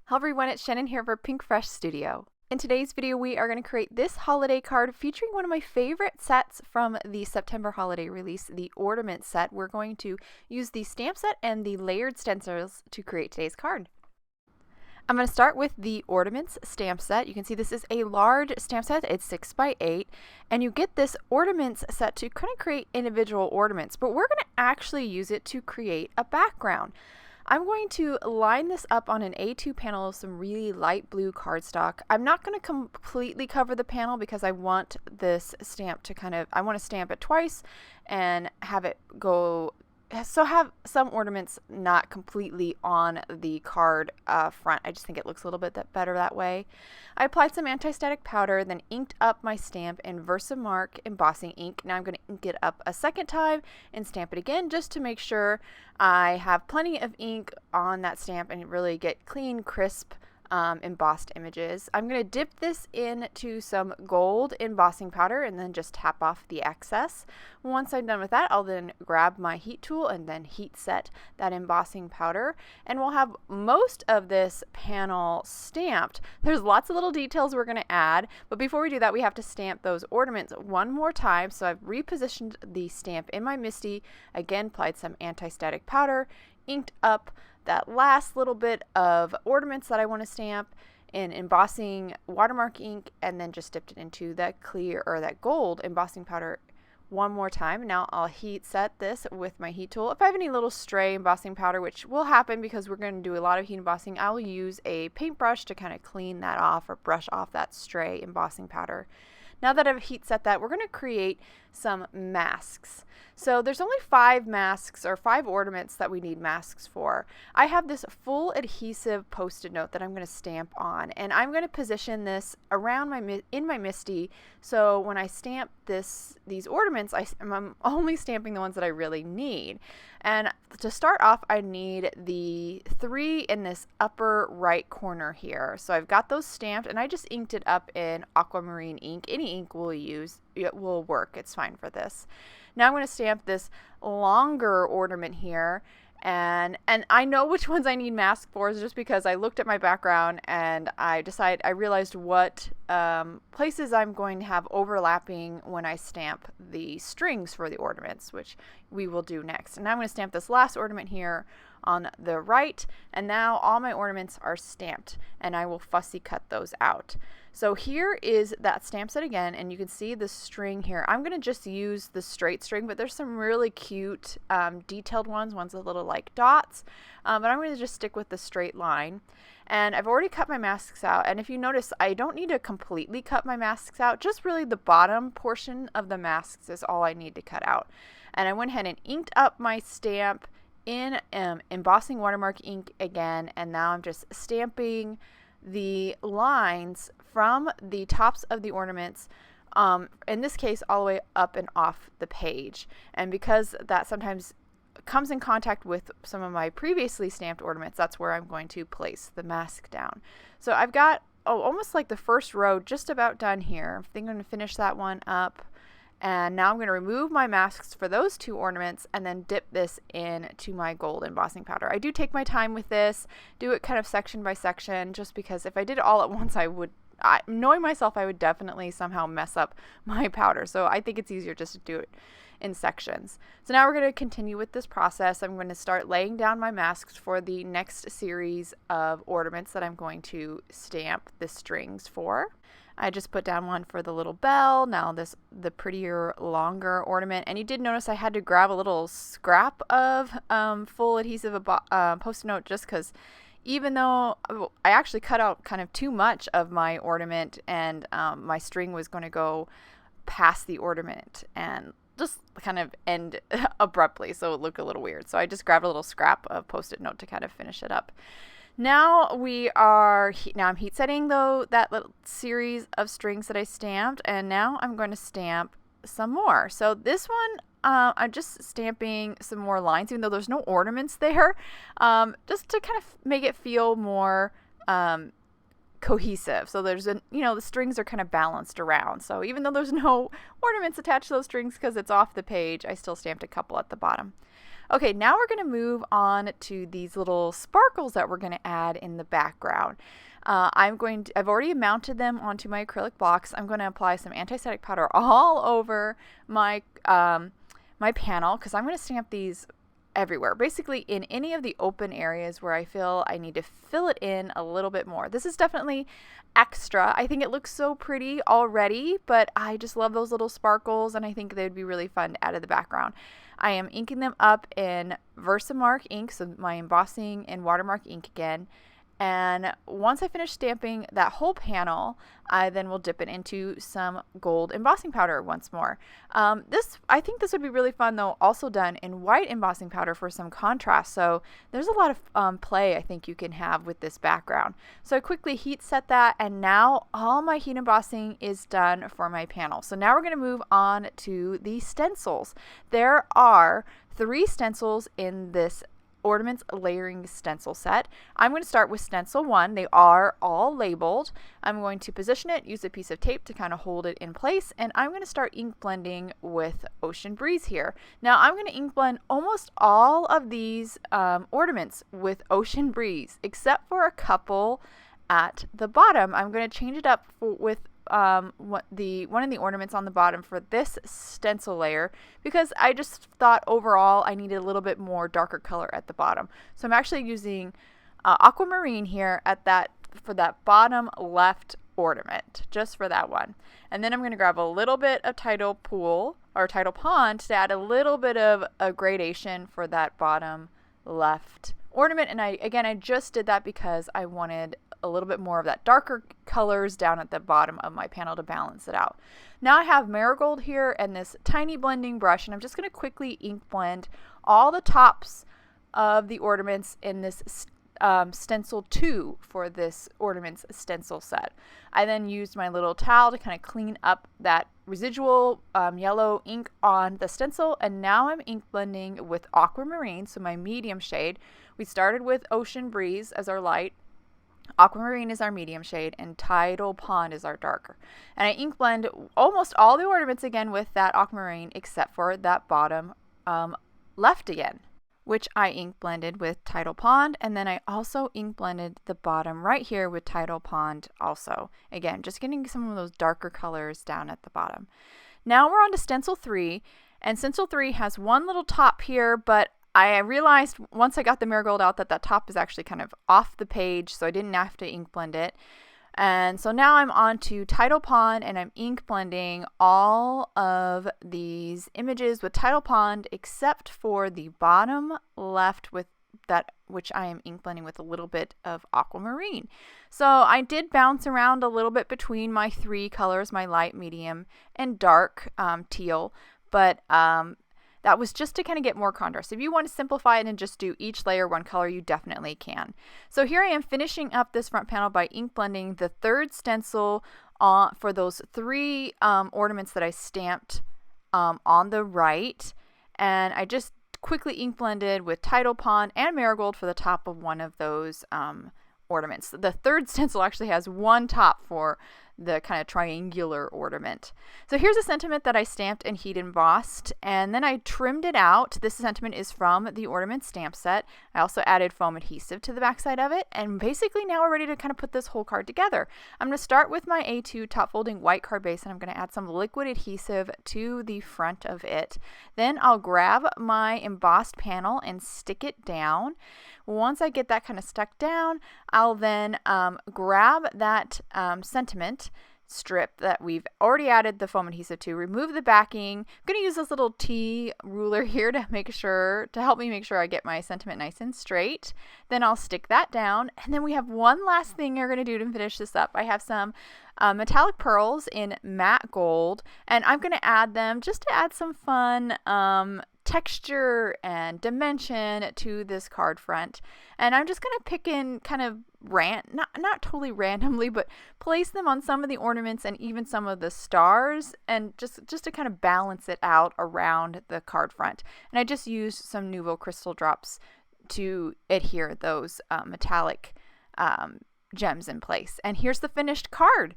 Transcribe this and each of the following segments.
Hello everyone, it's Channin here for Pinkfresh Studio. In today's video, we are going to create this holiday card featuring one of my favorite sets from the September holiday release, the Ornaments set. We're going to use the stamp set and the layered stencils to create today's card. I'm going to start with the Ornaments Stamp Set. You can see this is a large stamp set. It's 6 by 8, and you get this Ornaments set to kind of create individual ornaments, but we're going to actually use it to create a background. I'm going to line this up on an A2 panel of some really light blue cardstock. I'm not going to completely cover the panel because I want this stamp to I want to stamp it twice and have it go, so have some ornaments not completely on the card front. I just think it looks a little bit better that way. I applied some anti-static powder, then inked up my stamp in Versamark embossing ink. Now I'm going to ink it up a second time and stamp it again just to make sure I have plenty of ink on that stamp and really get clean, crisp, embossed images. I'm going to dip this into some gold embossing powder and then just tap off the excess. Once I'm done with that, I'll then grab my heat tool and then heat set that embossing powder, and we'll have most of this panel stamped. There's lots of little details we're going to add, but before we do that, we have to stamp those ornaments one more time. So I've repositioned the stamp in my MISTI, again applied some anti-static powder, inked up that last little bit of ornaments that I want to stamp in embossing watermark ink, and then just dipped it into that clear or that gold embossing powder one more time. Now I'll heat set this with my heat tool. If I have any little stray embossing powder, which will happen because we're going to do a lot of heat embossing, I'll use a paintbrush to kind of clean that off or brush off that stray embossing powder. Now that I've heat set that, we're going to create some masks. So there's only 5 masks or 5 ornaments that we need masks for. I have this full adhesive post-it note that I'm going to stamp on, and I'm going to position this around in my MISTI, so when I stamp these ornaments, I'm only stamping the ones that I really need. And to start off, I need the 3 in this upper right corner here. So I've got those stamped, and I just inked it up in Aquamarine ink. Any ink we'll use, it will work. It's fine for this. Now I'm going to stamp this longer ornament here, and I know which ones I need masks for just because I looked at my background and I realized what places I'm going to have overlapping when I stamp the strings for the ornaments, which we will do next. And now I'm going to stamp this last ornament here on the right, and now all my ornaments are stamped, and I will fussy cut those out. So here is that stamp set again, and you can see the string here. I'm going to just use the straight string, but there's some really cute detailed ones with little like dots, but I'm going to just stick with the straight line. And I've already cut my masks out, and if you notice, I don't need to completely cut my masks out, just really the bottom portion of the masks is all I need to cut out. And I went ahead and inked up my stamp in embossing watermark ink again, and now I'm just stamping the lines from the tops of the ornaments, in this case all the way up and off the page. And because that sometimes comes in contact with some of my previously stamped ornaments, that's where I'm going to place the mask down. So I've got almost like the first row just about done here. I think I'm going to finish that one up. And now I'm going to remove my masks for those 2 ornaments and then dip this into my gold embossing powder. I do take my time with this, do it kind of section by section, just because if I did it all at once, knowing myself, I would definitely somehow mess up my powder. So I think it's easier just to do it in sections. So now we're going to continue with this process. I'm going to start laying down my masks for the next series of ornaments that I'm going to stamp the strings for. I just put down one for the little bell, now the prettier longer ornament, and you did notice I had to grab a little scrap of full adhesive post-it note just because even though I actually cut out kind of too much of my ornament, and my string was going to go past the ornament and just kind of end abruptly, so it looked a little weird. So I just grabbed a little scrap of post-it note to kind of finish it up. Now I'm heat setting that little series of strings that I stamped, and now I'm going to stamp some more. So this one, I'm just stamping some more lines, even though there's no ornaments there, just to kind of make it feel more cohesive. So there's the strings are kind of balanced around. So even though there's no ornaments attached to those strings because it's off the page, I still stamped a couple at the bottom. Okay, now we're going to move on to these little sparkles that we're going to add in the background. I've already mounted them onto my acrylic blocks. I'm going to apply some anti-static powder all over my my panel because I'm going to stamp these everywhere, basically in any of the open areas where I feel I need to fill it in a little bit more. This is definitely extra. I think it looks so pretty already, but I just love those little sparkles, and I think they'd be really fun to add to the background. I am inking them up in Versamark ink, so my embossing and watermark ink again. And once I finish stamping that whole panel, I then will dip it into some gold embossing powder once more. I think this would be really fun, though, also done in white embossing powder for some contrast. So there's a lot of play I think you can have with this background. So I quickly heat set that, and now all my heat embossing is done for my panel. So now we're going to move on to the stencils. There are 3 stencils in this Ornaments layering stencil set. I'm going to start with stencil 1. They are all labeled. I'm going to position it, use a piece of tape to kind of hold it in place, and I'm going to start ink blending with Ocean Breeze here. Now I'm going to ink blend almost all of these ornaments with Ocean Breeze, except for a couple at the bottom. I'm going to change it up with one of the ornaments on the bottom for this stencil layer because I just thought overall I needed a little bit more darker color at the bottom. So I'm actually using Aquamarine here for that bottom left ornament, just for that one. And then I'm going to grab a little bit of Tidal Pool or Tidal Pond to add a little bit of a gradation for that bottom left ornament. And I just did that because I wanted a little bit more of that darker colors down at the bottom of my panel to balance it out. Now I have Marigold here and this tiny blending brush, and I'm just going to quickly ink blend all the tops of the ornaments in this stencil 2 for this Ornaments stencil set. I then used my little towel to kind of clean up that residual yellow ink on the stencil, and now I'm ink blending with Aquamarine, so my medium shade. We started with Ocean Breeze as our light, Aquamarine is our medium shade, and Tidal Pond is our darker. And I ink blend almost all the ornaments again with that Aquamarine except for that bottom left again, which I ink blended with Tidal Pond, and then I also ink blended the bottom right here with Tidal Pond also. Again, just getting some of those darker colors down at the bottom. Now we're on to Stencil 3, and Stencil 3 has one little top here, but I realized once I got the Marigold out that top is actually kind of off the page, so I didn't have to ink blend it. And so now I'm on to Tidal Pond, and I'm ink blending all of these images with Tidal Pond except for the bottom left with that, which I am ink blending with a little bit of Aquamarine. So I did bounce around a little bit between my 3 colors, my light, medium, and dark teal, but that was just to kind of get more contrast. If you want to simplify it and just do each layer one color, you definitely can. So here I am finishing up this front panel by ink blending the 3rd stencil for those 3 ornaments that I stamped on the right. And I just quickly ink blended with Tidal Pond and Marigold for the top of one of those ornaments. The 3rd stencil actually has one top for the kind of triangular ornament. So here's a sentiment that I stamped and heat embossed, and then I trimmed it out. This sentiment is from the Ornaments Stamp Set. I also added foam adhesive to the backside of it, and basically now we're ready to kind of put this whole card together. I'm going to start with my A2 top folding white card base, and I'm going to add some liquid adhesive to the front of it. Then I'll grab my embossed panel and stick it down. Once I get that kind of stuck down, I'll then grab that sentiment strip that we've already added the foam adhesive to, remove the backing. I'm going to use this little T ruler here to help me make sure I get my sentiment nice and straight. Then I'll stick that down, and then we have one last thing we're going to do to finish this up. I have some metallic pearls in matte gold, and I'm going to add them just to add some fun texture and dimension to this card front. And I'm just going to pick in kind of not totally randomly, but place them on some of the ornaments and even some of the stars, and just to kind of balance it out around the card front. And I just used some Nuvo crystal drops to adhere those metallic gems in place. And here's the finished card.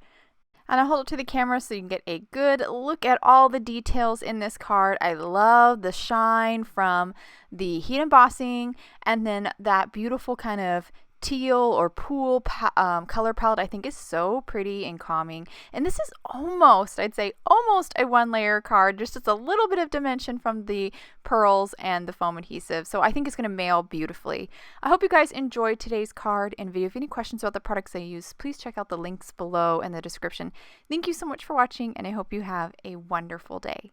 And I'll hold it to the camera so you can get a good look at all the details in this card. I love the shine from the heat embossing, and then that beautiful kind of teal or pool color palette I think is so pretty and calming. And this is almost, I'd say almost a 1-layer card, just a little bit of dimension from the pearls and the foam adhesive. So I think it's going to mail beautifully. I hope you guys enjoyed today's card and video. If you have any questions about the products I use, please check out the links below in the description. Thank you so much for watching, and I hope you have a wonderful day.